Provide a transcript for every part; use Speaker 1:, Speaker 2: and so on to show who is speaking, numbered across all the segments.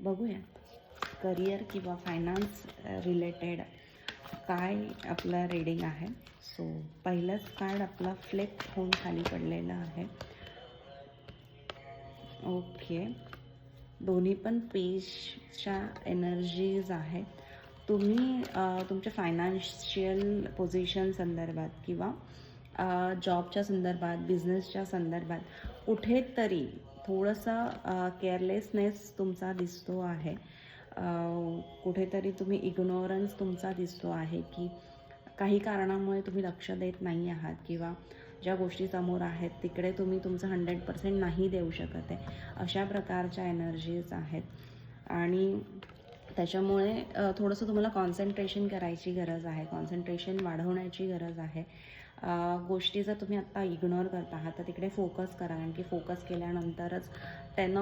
Speaker 1: बघूया करिअर किंवा finance related काय आपलं रीडिंग आहे. सो पहिलंच कार्ड आपला फ्लिप होऊन खाली पडलेलं आहे. ओके, दोन्ही पण पेजच्या एनर्जीज आहेत. तुम्ही तुमच्या फायनान्शियल पोझिशन संदर्भात किंवा जॉबच्या संदर्भात, बिझनेसच्या संदर्भात कुठेतरी थोडंसं केअरलेसनेस तुमचा दिसतो आहे. कुठेतरी तुम्ही इग्नोरन्स तुमचा दिसतो आहे की काही कारणामुळे तुम्ही लक्ष देत नाही आहात किंवा ज्या गोष्टी समोर आहेत तिकडे तुम्ही तुमचं 100% नाही देऊ शकत आहे. अशा प्रकारच्या एनर्जीज आहेत आणि त्याच्यामुळे थोडंसं तुम्हाला कॉन्सन्ट्रेशन करायची गरज आहे, कॉन्सन्ट्रेशन वाढवण्याची गरज आहे. गोष्टी जर तुम्ही आत्ता इग्नोर करता आहात तर तिकडे फोकस करा, कारण की फोकस केल्यानंतरच टेन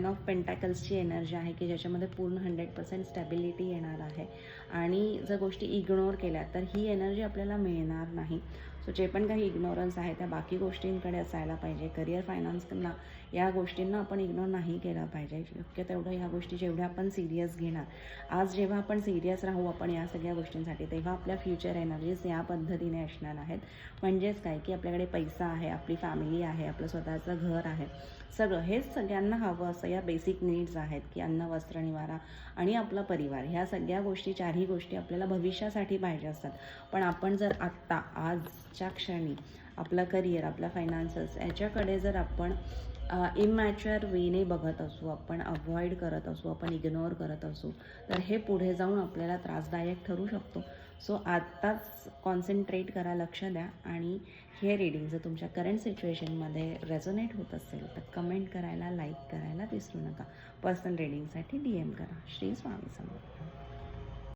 Speaker 1: ऑफ पेंटॅकल्सची एनर्जी आहे की ज्याच्यामध्ये पूर्ण 100% स्टॅबिलिटी येणार आहे. आणि जर गोष्टी इग्नोर केल्या तर ही एनर्जी आपल्याला मिळणार नाही. सो जे पण काही इग्नोरन्स आहे त्या बाकी गोष्टींकडे असायला पाहिजे. करिअर, फायनान्सना या गोष्टींना आपण इग्नोर नाही केलं पाहिजे. शक्य तेवढं ह्या गोष्टी जेवढ्या आपण सिरियस घेणार, आज जेव्हा आपण सिरियस राहू आपण या सगळ्या गोष्टींसाठी, तेव्हा आपल्या फ्युचर एनर्जीज या पद्धतीने असणार आहेत. म्हणजेच काय की आपल्याकडे पैसा आहे, आपली फॅमिली आहे, आपलं स्वतःचं घर आहे, सगळं हेच सगळ्यांना हवं असं या बेसिक नीड्स आहेत की अन्न, वस्त्र, निवारा आणि आपला परिवार. ह्या सगळ्या गोष्टी, चारही गोष्टी आपल्याला भविष्यासाठी पाहिजे असतात. पण आपण जर आत्ता आजच्या क्षणी आपलं करिअर, आपला फायनान्सेस याच्याकडे जर आपण इमॅच्युअर वेने बघत असू, आपण अवॉइड करत असू, आपण इग्नोर करत असू तर हे पुढे जाऊन आपल्याला त्रासदायक ठरू शकतो. सो आत्ताच कॉन्सन्ट्रेट करा, लक्ष द्या. आणि हे रीडिंग जर तुमच्या करंट सिच्युएशनमध्ये रेझोनेट होत असेल तर कमेंट करायला, लाईक करायला विसरू नका. पर्सनल रीडिंगसाठी DM करा. श्री स्वामी समर्थ.